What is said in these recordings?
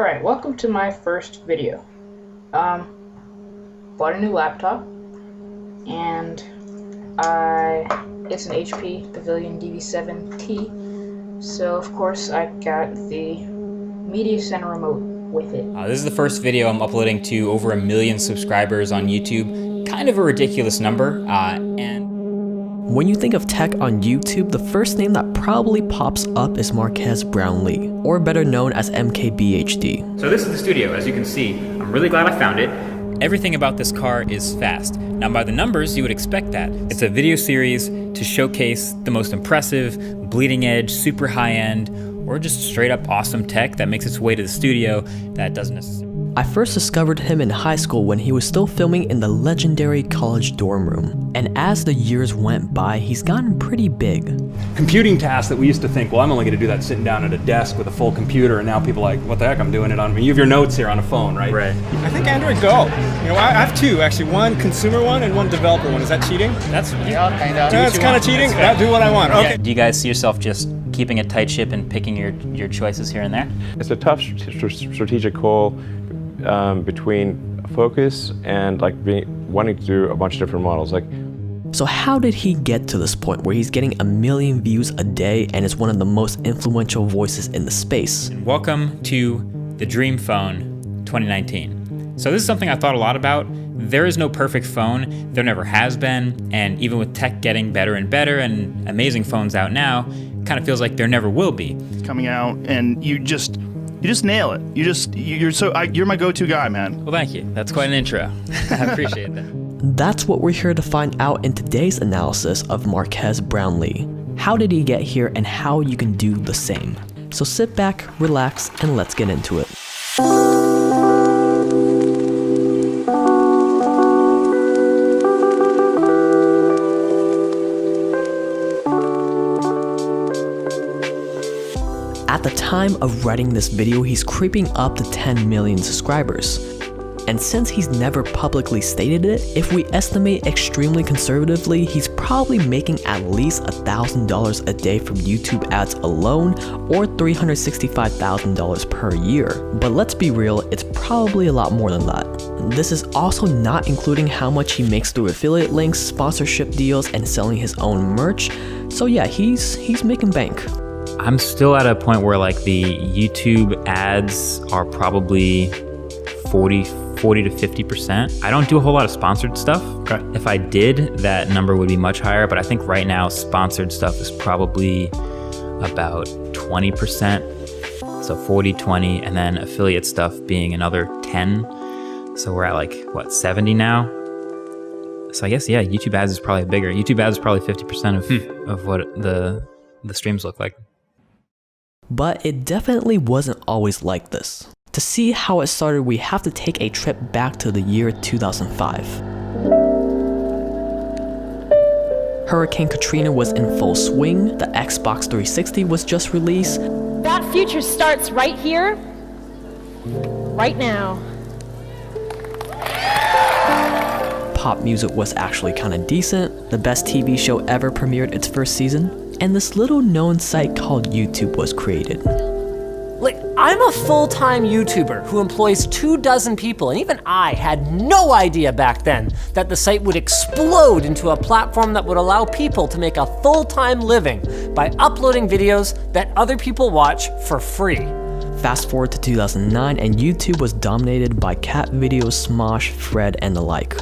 Alright, welcome to my first video. Bought a new laptop, and it's an HP Pavilion DV7T, so of course I got the Media Center remote with it. This is the first video I'm uploading to over 1 million subscribers on YouTube. Kind of a ridiculous number, and when you think of tech on YouTube, the first name that probably pops up is Marques Brownlee, or better known as MKBHD. So this is the studio, as you can see. I'm really glad I found it. Everything about this car is fast. Now by the numbers, you would expect that. It's a video series to showcase the most impressive, bleeding edge, super high end, or just straight up awesome tech that makes its way to the studio that doesn't necessarily. I first discovered him in high school when he was still filming in the legendary college dorm room. And as the years went by, he's gotten pretty big. Computing tasks that we used to think, well, I'm only gonna do that sitting down at a desk with a full computer, and now people are like, what the heck, I'm doing it on, you have your notes here on a phone, right? Right. I think Android Go. You know, I have two, actually, one consumer one and one developer one. Is that cheating? That's It's kind of cheating. I'll do what I want. Okay. Yeah. Do you guys see yourself just keeping a tight ship and picking your choices here and there? It's a tough strategic call between focus and wanting to do a bunch of different models. So how did he get to this point where he's getting 1 million views a day and is one of the most influential voices in the space? Welcome to the Dream Phone 2019. So this is something I thought a lot about. There is no perfect phone, there never has been, and even with tech getting better and better and amazing phones out now, it kind of feels like there never will be. Coming out and you just nail it. You're my go-to guy, man. Well, thank you. That's quite an intro. I appreciate that. That's what we're here to find out in today's analysis of Marques Brownlee. How did he get here and how you can do the same. So sit back, relax, and let's get into it. At the time of writing this video, he's creeping up to 10 million subscribers. And since he's never publicly stated it, if we estimate extremely conservatively, he's probably making at least $1,000 a day from YouTube ads alone, or $365,000 per year. But let's be real, it's probably a lot more than that. This is also not including how much he makes through affiliate links, sponsorship deals, and selling his own merch. So yeah, he's making bank. I'm still at a point where like the YouTube ads are probably 40 to 50%. I don't do a whole lot of sponsored stuff. Okay. If I did, that number would be much higher, but I think right now sponsored stuff is probably about 20%. So 40, 20, and then affiliate stuff being another 10. So we're at like, what, 70 now? So I guess, yeah, YouTube ads is probably bigger. YouTube ads is probably 50% of what the streams look like. But it definitely wasn't always like this. To see how it started, we have to take a trip back to the year 2005. Hurricane Katrina was in full swing, the Xbox 360 was just released. That future starts right here, right now. Pop music was actually kinda decent, the best TV show ever premiered its first season, and this little known site called YouTube was created. I'm a full-time YouTuber who employs 24 people, and even I had no idea back then that the site would explode into a platform that would allow people to make a full-time living by uploading videos that other people watch for free. Fast forward to 2009 and YouTube was dominated by cat videos, Smosh, Fred, and the like.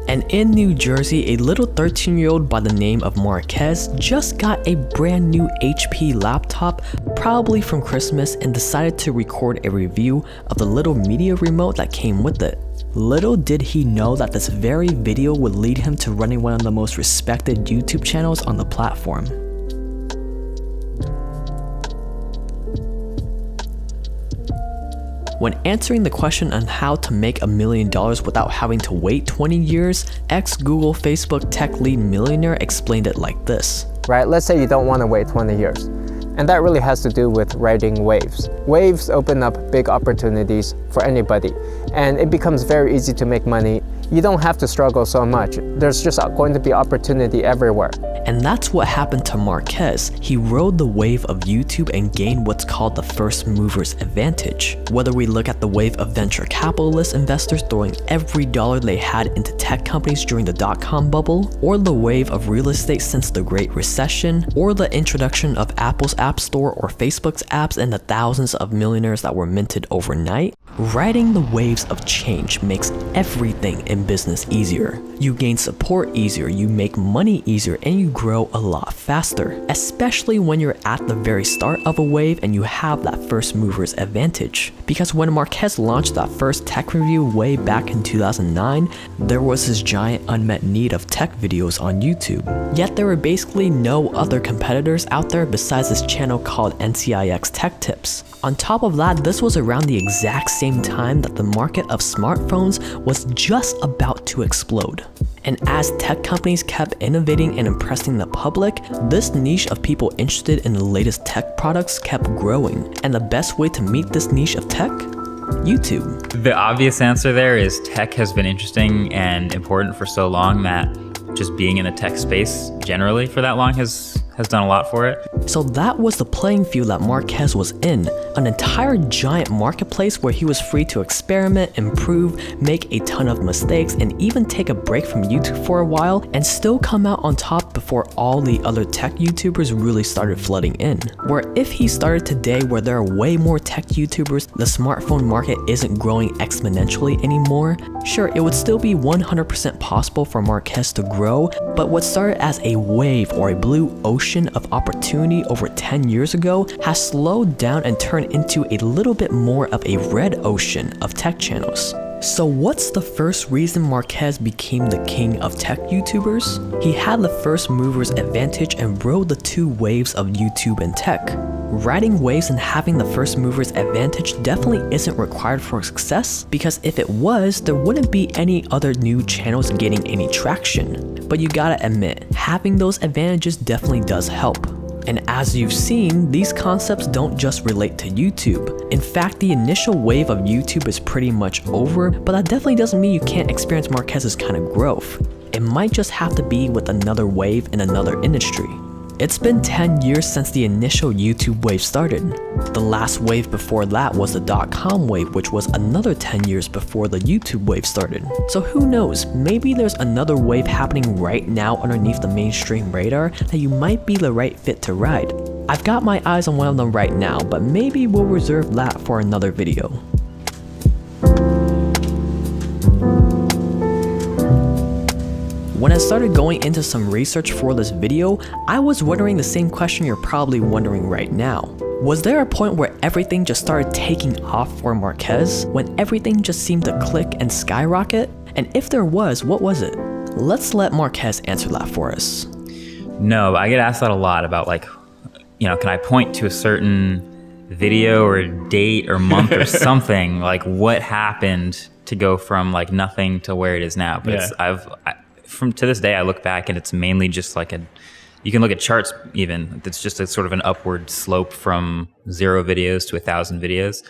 And in New Jersey, a little 13-year-old by the name of Marques just got a brand new HP laptop, probably from Christmas, and decided to record a review of the little media remote that came with it. Little did he know that this very video would lead him to running one of the most respected YouTube channels on the platform. When answering the question on how to make $1 million without having to wait 20 years, ex-Google Facebook tech lead millionaire explained it like this. Right, let's say you don't want to wait 20 years. And that really has to do with riding waves. Waves open up big opportunities for anybody. And it becomes very easy to make money you don't have to struggle so much. There's just going to be opportunity everywhere. And that's what happened to Marques. He rode the wave of YouTube and gained what's called the first mover's advantage. Whether we look at the wave of venture capitalist investors throwing every dollar they had into tech companies during the dot-com bubble, or the wave of real estate since the Great Recession, or the introduction of Apple's App Store or Facebook's apps and the thousands of millionaires that were minted overnight, riding the waves of change makes everything in business easier. You gain support easier, you make money easier, and you grow a lot faster, especially when you're at the very start of a wave and you have that first mover's advantage. Because when Marques launched that first tech review way back in 2009, there was this giant unmet need of tech videos on YouTube. Yet there were basically no other competitors out there besides this channel called NCIX Tech Tips. On top of that, this was around the exact same time that the market of smartphones was just about to explode. And as tech companies kept innovating and impressing the public, this niche of people interested in the latest tech products kept growing. And the best way to meet this niche of tech? YouTube. The obvious answer there is tech has been interesting and important for so long that just being in the tech space generally for that long has done a lot for it. So that was the playing field that Marques was in, an entire giant marketplace where he was free to experiment, improve, make a ton of mistakes, and even take a break from YouTube for a while and still come out on top before all the other tech YouTubers really started flooding in. Where if he started today where there are way more tech YouTubers, the smartphone market isn't growing exponentially anymore, sure, it would still be 100% possible for Marques to grow, but what started as a wave or a blue ocean of opportunity over 10 years ago has slowed down and turned into a little bit more of a red ocean of tech channels. So what's the first reason Marques became the king of tech YouTubers? He had the first mover's advantage and rode the two waves of YouTube and tech. Riding waves and having the first mover's advantage definitely isn't required for success, because if it was, there wouldn't be any other new channels getting any traction. But you gotta admit, having those advantages definitely does help. And as you've seen, these concepts don't just relate to YouTube. In fact, the initial wave of YouTube is pretty much over, but that definitely doesn't mean you can't experience Marques' kind of growth. It might just have to be with another wave in another industry. It's been 10 years since the initial YouTube wave started. The last wave before that was the dot-com wave, which was another 10 years before the YouTube wave started. So who knows, maybe there's another wave happening right now underneath the mainstream radar that you might be the right fit to ride. I've got my eyes on one of them right now, but maybe we'll reserve that for another video. When I started going into some research for this video, I was wondering the same question you're probably wondering right now. Was there a point where everything just started taking off for Marques, when everything just seemed to click and skyrocket? And if there was, what was it? Let's let Marques answer that for us. No, I get asked that a lot about, like, you know, can I point to a certain video or date or month or something, like what happened to go from like nothing to where it is now? But yeah. From to this day, I look back and it's mainly just like you can look at charts even. It's just a sort of an upward slope from 0 videos to 1,000 videos.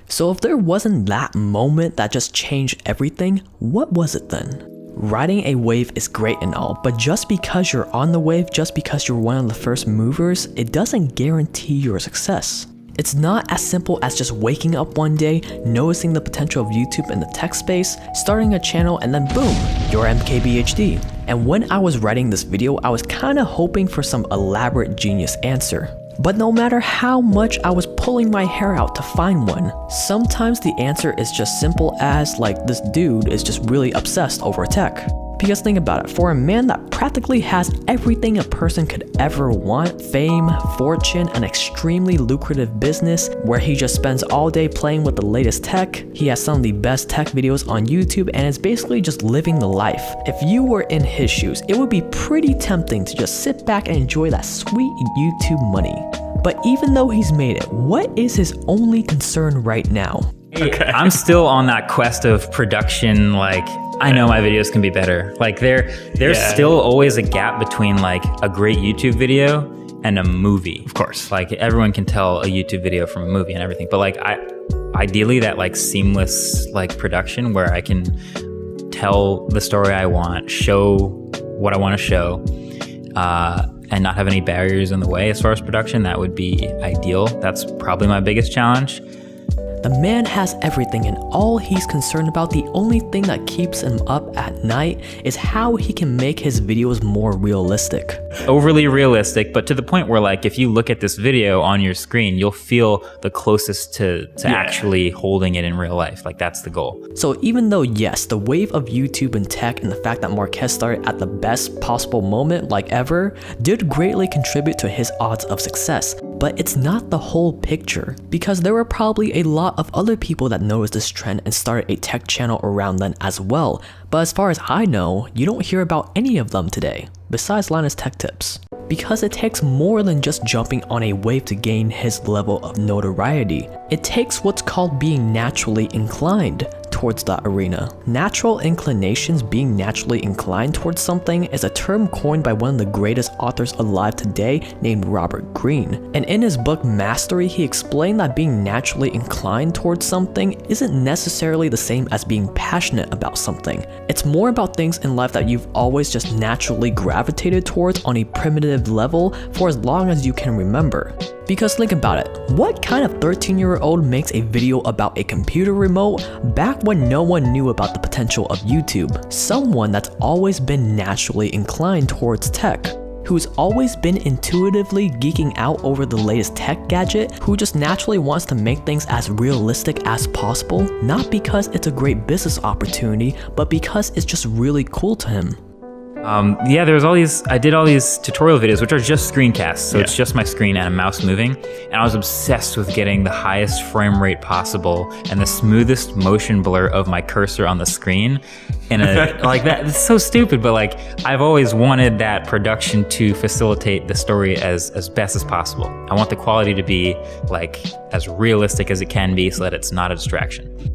So if there wasn't that moment that just changed everything, what was it then? Riding a wave is great and all, but just because you're on the wave, just because you're one of the first movers, it doesn't guarantee your success. It's not as simple as just waking up one day, noticing the potential of YouTube in the tech space, starting a channel, and then boom, you're MKBHD. And when I was writing this video, I was kinda hoping for some elaborate genius answer. But no matter how much I was pulling my hair out to find one, sometimes the answer is just simple as, like, this dude is just really obsessed over tech. Because think about it, for a man that practically has everything a person could ever want, fame, fortune, an extremely lucrative business where he just spends all day playing with the latest tech, he has some of the best tech videos on YouTube and is basically just living the life. If you were in his shoes, it would be pretty tempting to just sit back and enjoy that sweet YouTube money. But even though he's made it, what is his only concern right now? Okay. I'm still on that quest of production, like, I know my videos can be better. Like there's still always a gap between like a great YouTube video and a movie. Of course. Like everyone can tell a YouTube video from a movie and everything, but like ideally that like seamless like production where I can tell the story I want, show what I want to show, and not have any barriers in the way as far as production, that would be ideal. That's probably my biggest challenge. The man has everything, and all he's concerned about, the only thing that keeps him up at night, is how he can make his videos more realistic. Overly realistic, but to the point where, like, if you look at this video on your screen, you'll feel the closest to actually holding it in real life. Like, that's the goal. So even though, yes, the wave of YouTube and tech and the fact that Marques started at the best possible moment, like ever, did greatly contribute to his odds of success, but it's not the whole picture, because there were probably a lot of other people that noticed this trend and started a tech channel around then as well, but as far as I know, you don't hear about any of them today, besides Linus Tech Tips. Because it takes more than just jumping on a wave to gain his level of notoriety. It takes what's called being naturally inclined towards that arena. Natural inclinations, being naturally inclined towards something, is a term coined by one of the greatest authors alive today named Robert Greene. And in his book Mastery, he explained that being naturally inclined towards something isn't necessarily the same as being passionate about something. It's more about things in life that you've always just naturally gravitated towards on a primitive level for as long as you can remember. Because think about it, what kind of 13-year-old makes a video about a computer remote back when no one knew about the potential of YouTube? Someone that's always been naturally inclined towards tech, who's always been intuitively geeking out over the latest tech gadget, who just naturally wants to make things as realistic as possible, not because it's a great business opportunity, but because it's just really cool to him. Yeah, I did all these tutorial videos, which are just screencasts. So it's just my screen and a mouse moving. And I was obsessed with getting the highest frame rate possible and the smoothest motion blur of my cursor on the screen. And like that, it's so stupid, but like I've always wanted that production to facilitate the story as best as possible. I want the quality to be like as realistic as it can be so that it's not a distraction.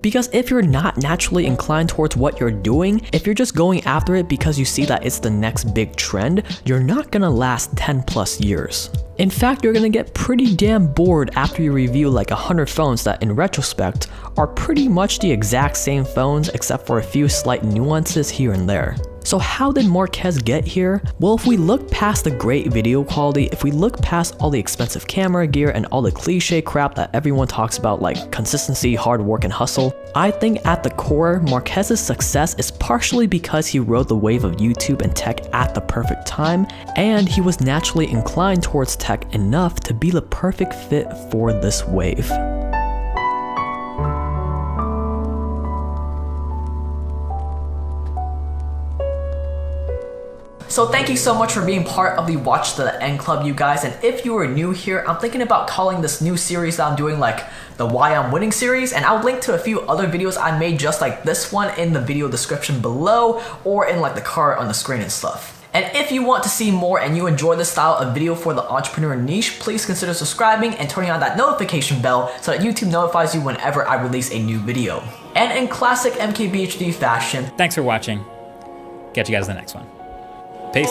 Because if you're not naturally inclined towards what you're doing, if you're just going after it because you see that it's the next big trend, you're not gonna last 10+ years. In fact, you're gonna get pretty damn bored after you review like 100 phones that in retrospect are pretty much the exact same phones except for a few slight nuances here and there. So how did Marques get here? Well, if we look past the great video quality, if we look past all the expensive camera gear and all the cliche crap that everyone talks about like consistency, hard work, and hustle, I think at the core, Marques' success is partially because he rode the wave of YouTube and tech at the perfect time, and he was naturally inclined towards tech enough to be the perfect fit for this wave. So thank you so much for being part of the Watch to the End Club, you guys. And if you are new here, I'm thinking about calling this new series that I'm doing like the Why I'm Winning series, and I'll link to a few other videos I made just like this one in the video description below or in like the card on the screen and stuff. And if you want to see more and you enjoy this style of video for the entrepreneur niche, please consider subscribing and turning on that notification bell so that YouTube notifies you whenever I release a new video. And in classic MKBHD fashion, thanks for watching. Catch you guys in the next one. Peace.